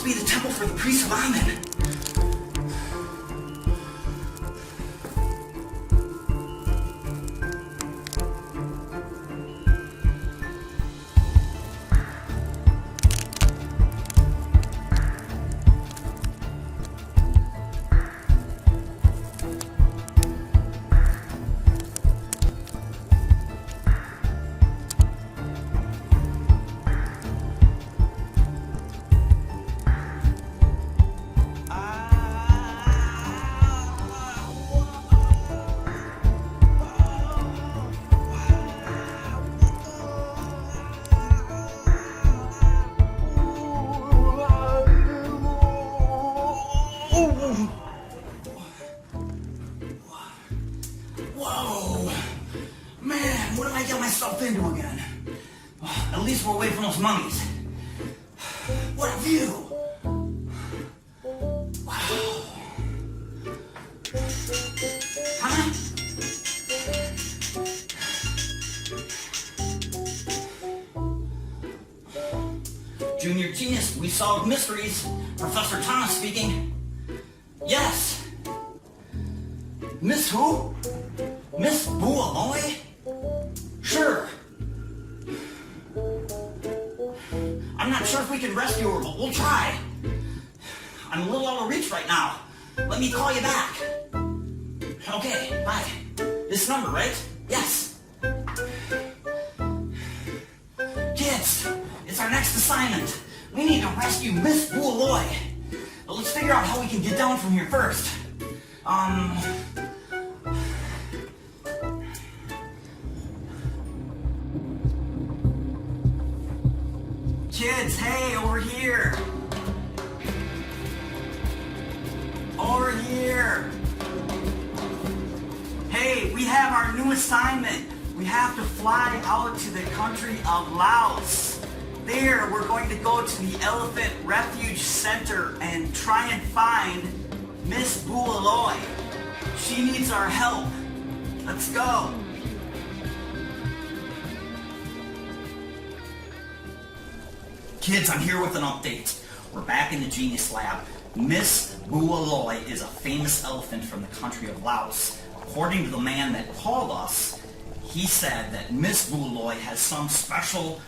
be the temple for the priest of Amen. Whoa! Man, what did I get myself into again? At least we're away from those mummies. What a view! Wow! Huh? Junior Genius, we solved mysteries. Professor Thomas speaking. Yes. Miss who? Miss Loy? Sure. I'm not sure if we can rescue her, but we'll try. I'm a little out of reach right now. Let me call you back. Okay, bye. This number, right? Yes. Kids, it's our next assignment. We need to rescue Miss Loy. But let's figure out how we can get down from here first. Kids, hey, over here! Over here! Hey, we have our new assignment. We have to fly out to the country of Laos. There, we're going to go to the Elephant Refuge Center and try and find Miss Loy. She needs our help. Let's go. Kids, I'm here with an update. We're back in the Genius Lab. Miss Loy is a famous elephant from the country of Laos. According to the man that called us, he said that Miss Loy has some special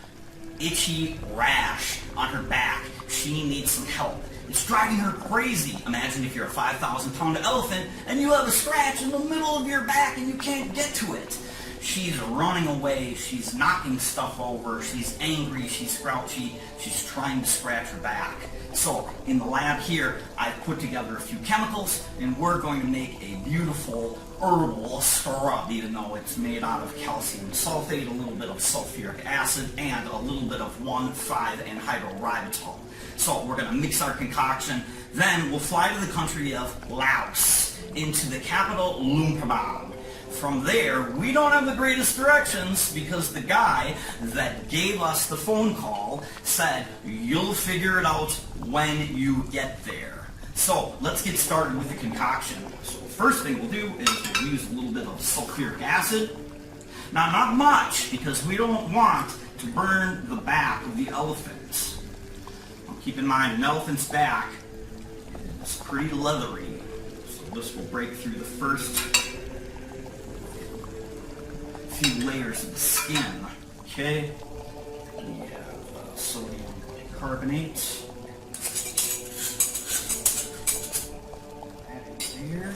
itchy rash on her back. She needs some help. It's driving her crazy. Imagine if you're a 5,000-pound elephant and you have a scratch in the middle of your back and you can't get to it. She's running away, she's knocking stuff over, she's angry, she's grouchy, she's trying to scratch her back. So, in the lab here, I've put together a few chemicals, and we're going to make a beautiful herbal scrub, even though it's made out of calcium sulfate, a little bit of sulfuric acid, and a little bit of 1,5-anhydroribitol. So, we're going to mix our concoction, then we'll fly to the country of Laos, into the capital, Luang Prabang. From there, we don't have the greatest directions because the guy that gave us the phone call said, you'll figure it out when you get there. So, let's get started with the concoction. So, the first thing we'll do is we'll use a little bit of sulfuric acid. Now, not much, because we don't want to burn the back of the elephant. Now, keep in mind, an elephant's back is pretty leathery. So, this will break through the first few layers of the skin. Okay, we have sodium carbonate. Add it there.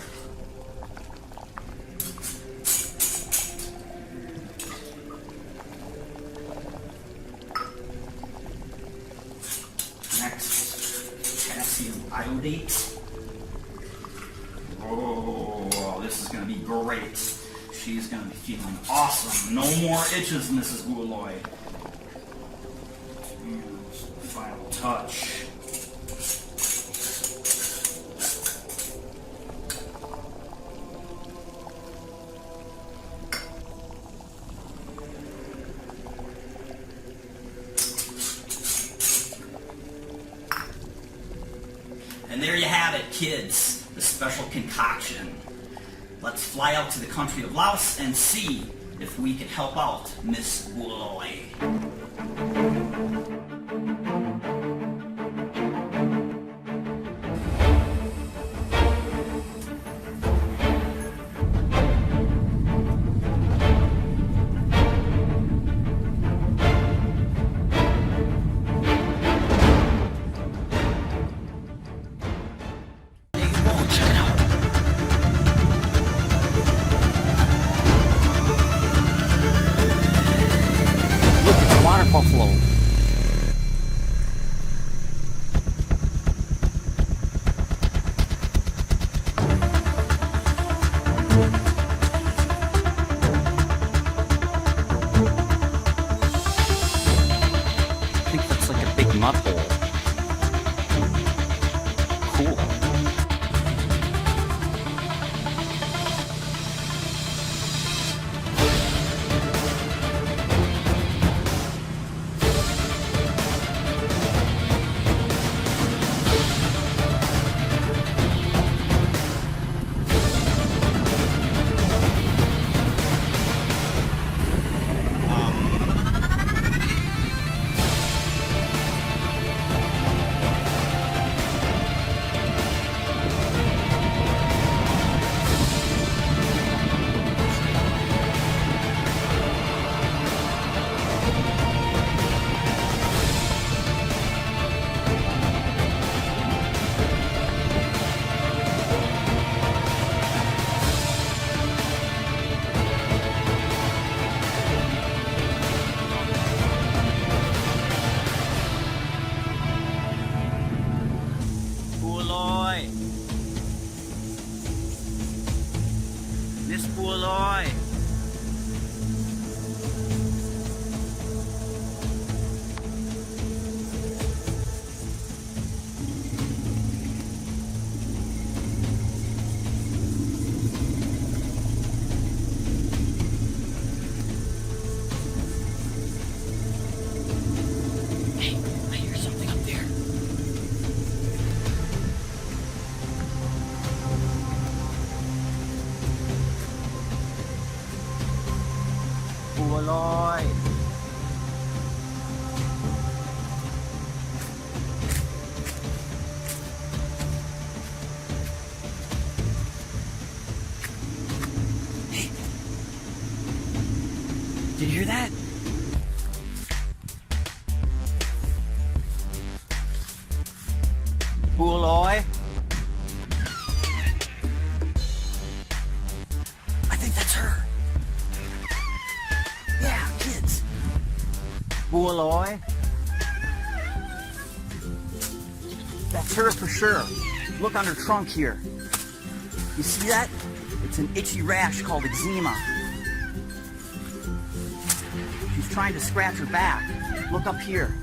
Next, potassium iodate. Oh, this is going to be great. She's going to be feeling awesome. No more itches, Mrs. Loy. And the final touch. And there you have it, kids. The special concoction. Let's fly out to the country of Laos and see if we can help out Miss Loy. hear that? Loy? I think that's her. Yeah, kids. Loy? That's her for sure. Look on her trunk here. You see that? It's an itchy rash called eczema. She's trying to scratch her back. Look up here.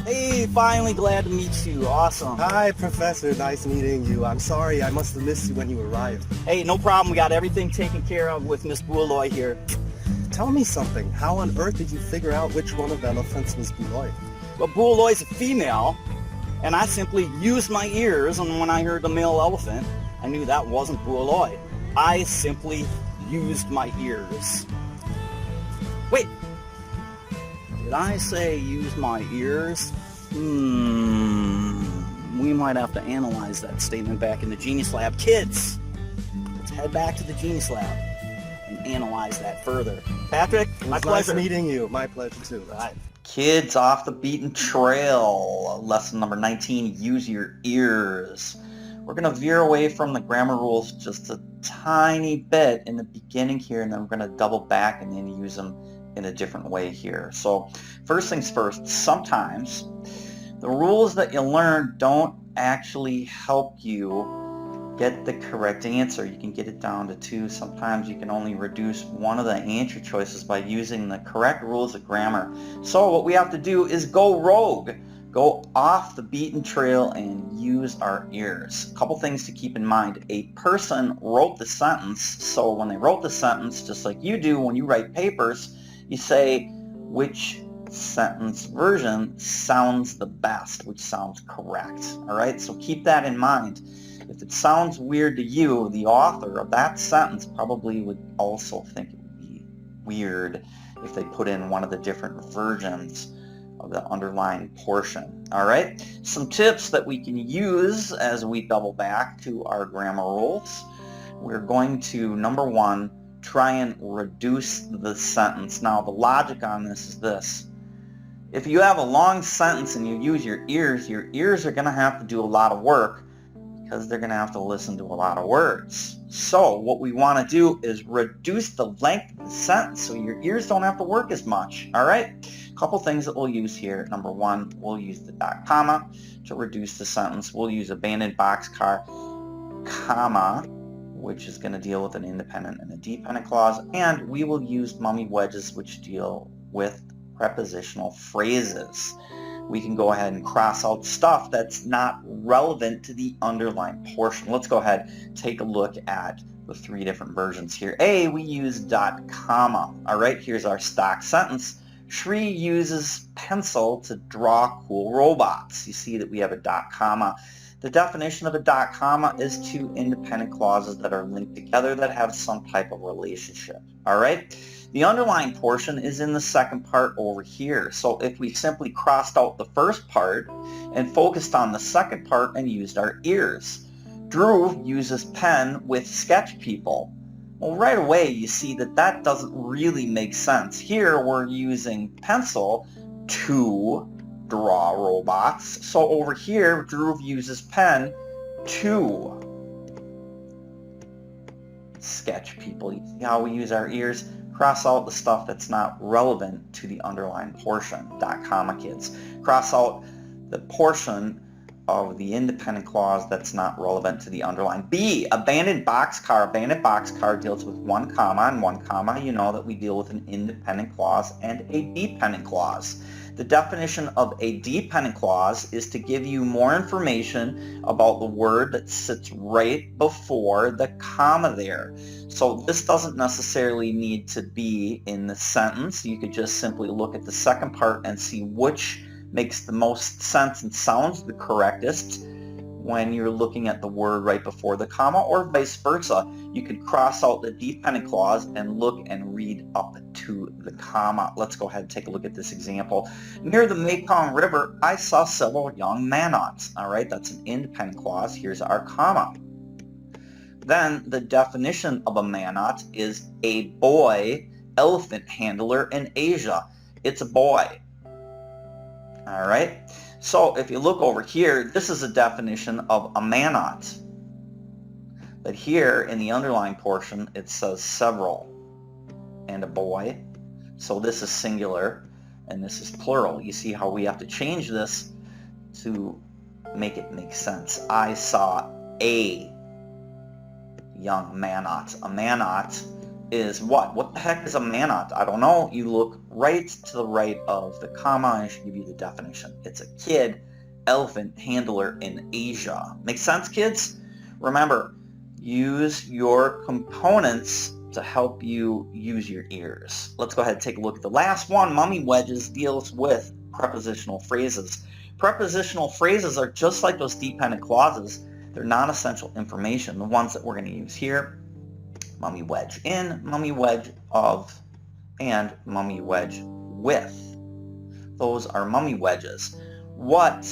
Hey, finally glad to meet you. Awesome. Hi, Professor. Nice meeting you. I'm sorry, I must have missed you when you arrived. Hey, no problem. We got everything taken care of with Miss Loy here. Tell me something. How on earth did you figure out which one of the elephants was Loy? Well, Loy's a female, and I simply used my ears, and when I heard the male elephant, I knew that wasn't Loy. I simply used my ears. Wait. Did I say use my ears? We might have to analyze that statement back in the Genius Lab. Kids, let's head back to the Genius Lab and analyze that further. Patrick, my pleasure. Nice meeting you. My pleasure too. Right. Kids, off the beaten trail. Lesson number 19, use your ears. We're going to veer away from the grammar rules just a tiny bit in the beginning here, and then we're going to double back and then use them in a different way here. So first things first, sometimes the rules that you learn don't actually help you get the correct answer. You can get it down to 2. Sometimes you can only reduce one of the answer choices by using the correct rules of grammar. So what we have to do is go rogue. Go off the beaten trail and use our ears. A couple things to keep in mind. A person wrote the sentence, so when they wrote the sentence, just like you do when you write papers, you say which sentence version sounds the best, which sounds correct. Alright, so keep that in mind. If it sounds weird to you, the author of that sentence probably would also think it would be weird if they put in one of the different versions of the underlined portion. Alright, some tips that we can use as we double back to our grammar rules. We're going to, number 1, try and reduce the sentence. Now the logic on this is this. If you have a long sentence and you use your ears are going to have to do a lot of work because they're going to have to listen to a lot of words. So what we want to do is reduce the length of the sentence so your ears don't have to work as much. Alright? Couple things that we'll use here. Number 1, we'll use the dot comma to reduce the sentence. We'll use abandoned boxcar, comma, which is going to deal with an independent and a dependent clause, and we will use mummy wedges, which deal with prepositional phrases. We can go ahead and cross out stuff that's not relevant to the underlined portion. Let's go ahead and take a look at the 3 different versions here. A, we use dot comma. Alright, here's our stock sentence. Shri uses pencil to draw cool robots. You see that we have a dot comma. The definition of a dot comma is 2 independent clauses that are linked together that have some type of relationship. Alright? The underlined portion is in the second part over here. So if we simply crossed out the first part and focused on the second part and used our ears. Drew uses pen with sketch people. Well, right away you see that that doesn't really make sense. Here we're using pencil to draw robots. So over here, Drew uses pen to sketch people. You see how we use our ears? Cross out the stuff that's not relevant to the underlined portion. Dot comma, kids. Cross out the portion of the independent clause that's not relevant to the underlined. B, abandoned boxcar. Abandoned boxcar deals with 1 comma and 1 comma. You know that we deal with an independent clause and a dependent clause. The definition of a dependent clause is to give you more information about the word that sits right before the comma there. So this doesn't necessarily need to be in the sentence. You could just simply look at the second part and see which makes the most sense and sounds the correctest when you're looking at the word right before the comma, or vice versa. You could cross out the dependent clause and look and read up to the comma. Let's go ahead and take a look at this example. Near the Mekong River, I saw several young manots. Alright, that's an independent clause. Here's our comma. Then the definition of a manot is a boy elephant handler in Asia. It's a boy. Alright, so if you look over here, this is a definition of a manot. But here in the underlined portion, it says several and a boy. So this is singular and this is plural. You see how we have to change this to make it make sense. I saw a young manot. A manot is what? What the heck is a manot? I don't know. You look right to the right of the comma and it should give you the definition. It's a kid elephant handler in Asia. Make sense, kids? Remember, use your components to help you use your ears. Let's go ahead and take a look at the last one. Mummy wedges deals with prepositional phrases. Prepositional phrases are just like those dependent clauses. They're non-essential information. The ones that we're going to use here: mummy wedge in, mummy wedge of, and mummy wedge with. Those are mummy wedges. What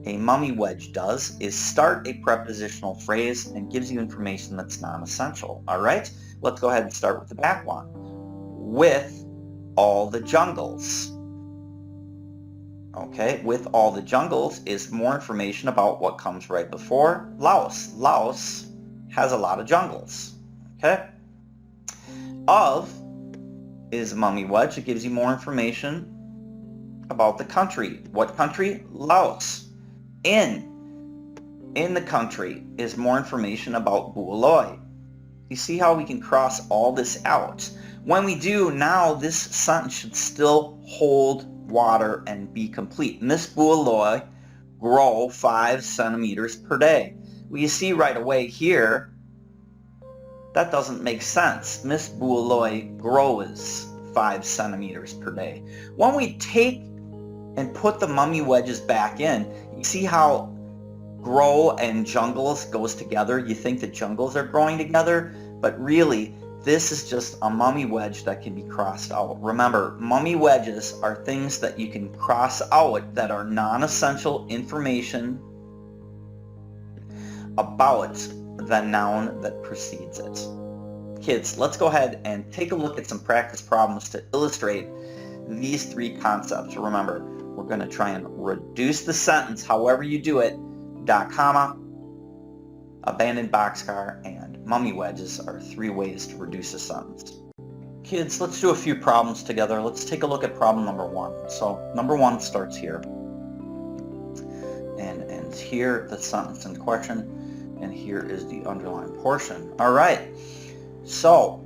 a mummy wedge does is start a prepositional phrase and gives you information that's non-essential. Alright? Let's go ahead and start with the back one. With all the jungles. Okay, with all the jungles is more information about what comes right before Laos. Laos has a lot of jungles. Okay? Of is mummy wedge. It gives you more information about the country. What country? Laos. In in the country is more information about Bualoy? You see how we can cross all this out? When we do, now this sentence should still hold water and be complete. Miss Bualoy grow 5 centimeters per day. Well, you see right away here, that doesn't make sense. Miss Bualoy grows 5 centimeters per day. When we take and put the mummy wedges back in, you see how grow and jungles goes together? You think the jungles are growing together, but really this is just a mummy wedge that can be crossed out. Remember, mummy wedges are things that you can cross out that are non-essential information about the noun that precedes it. Kids, let's go ahead and take a look at some practice problems to illustrate these 3 concepts. Remember, we're going to try and reduce the sentence however you do it. Dot comma, abandoned boxcar, and mummy wedges are 3 ways to reduce a sentence. Kids, let's do a few problems together. Let's take a look at problem number 1. So number 1 starts here and ends here, the sentence in question, and here is the underlined portion. All right, so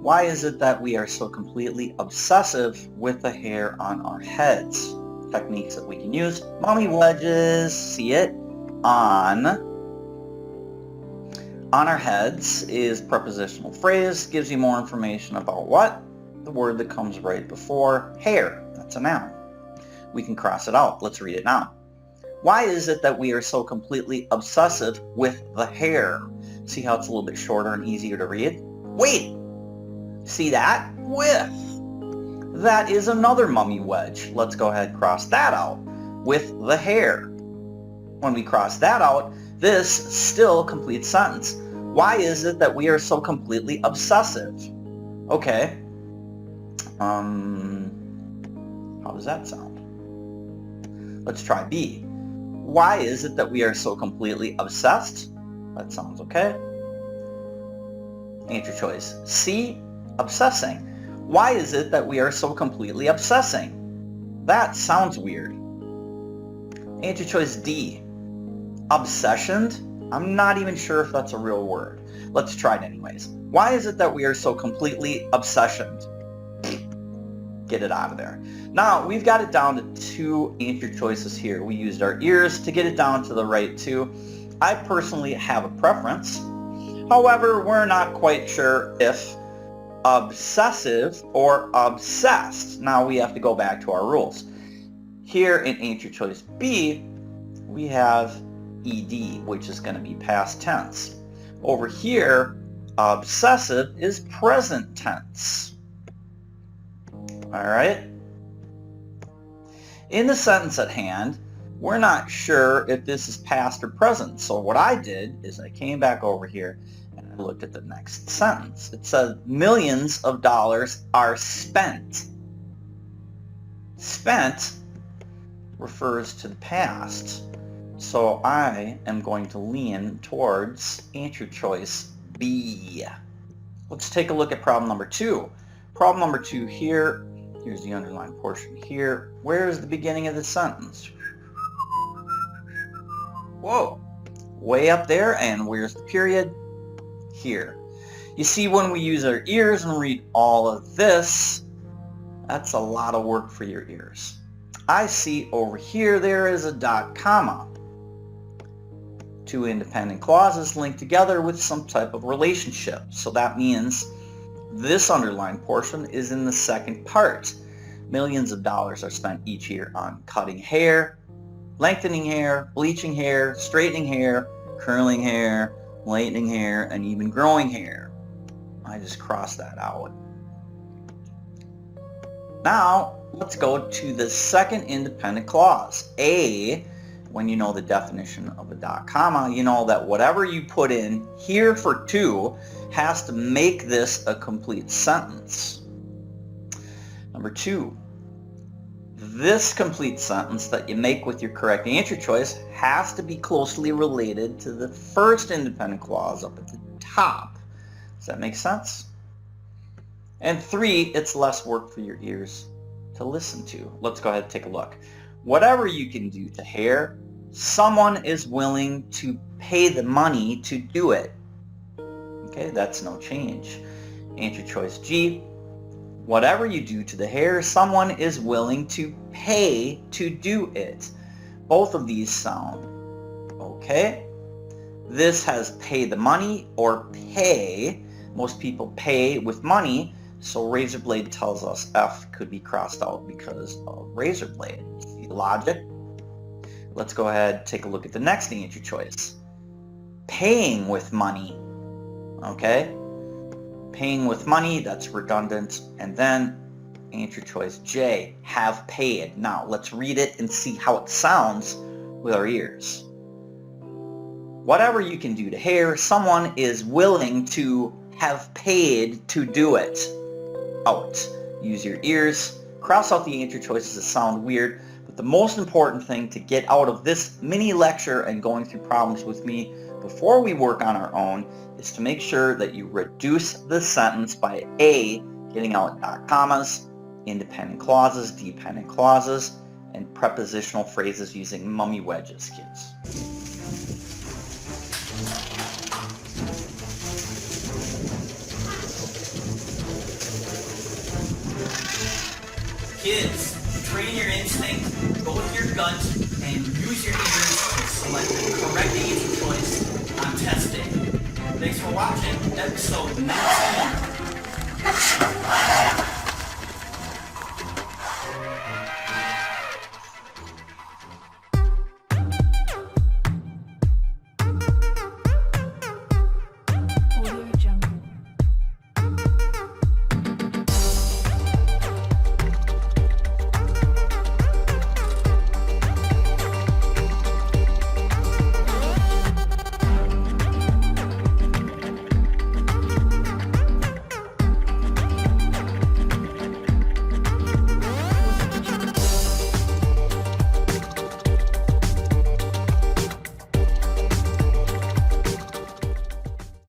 why is it that we are so completely obsessive with the hair on our heads? Techniques that we can use. Mummy wedges, see it? On our heads is prepositional phrase, gives you more information about what? The word that comes right before hair. That's a noun. We can cross it out. Let's read it now. Why is it that we are so completely obsessive with the hair? See how it's a little bit shorter and easier to read? Wait! See that? With. That is another mummy wedge. Let's go ahead and cross that out. With the hair. When we cross that out, this still completes sentence. Why is it that we are so completely obsessive? Okay. How does that sound? Let's try B. Why is it that we are so completely obsessed? That sounds okay. Answer choice. C. Obsessing. Why is it that we are so completely obsessing? That sounds weird. Answer choice D. Obsessioned? I'm not even sure if that's a real word. Let's try it anyways. Why is it that we are so completely obsessioned? Get it out of there. Now, we've got it down to 2 answer choices here. We used our ears to get it down to the right 2. I personally have a preference. However, we're not quite sure if obsessive or obsessed. Now we have to go back to our rules. Here in answer choice B, we have ed, which is going to be past tense. Over here, obsessive is present tense. All right? In the sentence at hand, we're not sure if this is past or present. So what I did is I came back over here and I looked at the next sentence. It says millions of dollars are spent. Spent refers to the past. So I am going to lean towards answer choice B. Let's take a look at problem number 2. Problem number 2 here. Here's the underlined portion here. Where is the beginning of the sentence? Whoa. Way up there. And where's the period? Here. You see, when we use our ears and read all of this, that's a lot of work for your ears. I see over here there is a dot comma. 2 independent clauses linked together with some type of relationship. So that means this underlined portion is in the second part. Millions of dollars are spent each year on cutting hair, lengthening hair, bleaching hair, straightening hair, curling hair, lightening hair, and even growing hair. I just crossed that out. Now, let's go to the second independent clause. A, when you know the definition of a dot comma, you know that whatever you put in here for 2 has to make this a complete sentence. Number 2, this complete sentence that you make with your correct answer choice has to be closely related to the first independent clause up at the top. Does that make sense? And 3, it's less work for your ears to listen to. Let's go ahead and take a look. Whatever you can do to hair, Someone is willing to pay the money to do it. Okay, that's no change. Answer choice G. Whatever you do to the hair, someone is willing to pay to do it. Both of these sound okay. This has pay the money or pay. Most people pay with money, so razor blade tells us F could be crossed out because of razor blade. See the logic? Let's go ahead and take a look at the next answer choice. Paying with money. Okay? Paying with money, that's redundant. And then answer choice J, have paid. Now let's read it and see how it sounds with our ears. Whatever you can do to hair, someone is willing to have paid to do it. Out. Use your ears. Cross out the answer choices that sound weird. But the most important thing to get out of this mini lecture and going through problems with me before we work on our own is to make sure that you reduce the sentence by A, getting out dot commas, independent clauses, dependent clauses, and prepositional phrases using mummy wedges, kids. Kids, train your instinct, go with your gut, and use your ears to select the correct answer choice on test day. Thanks for watching episode 19.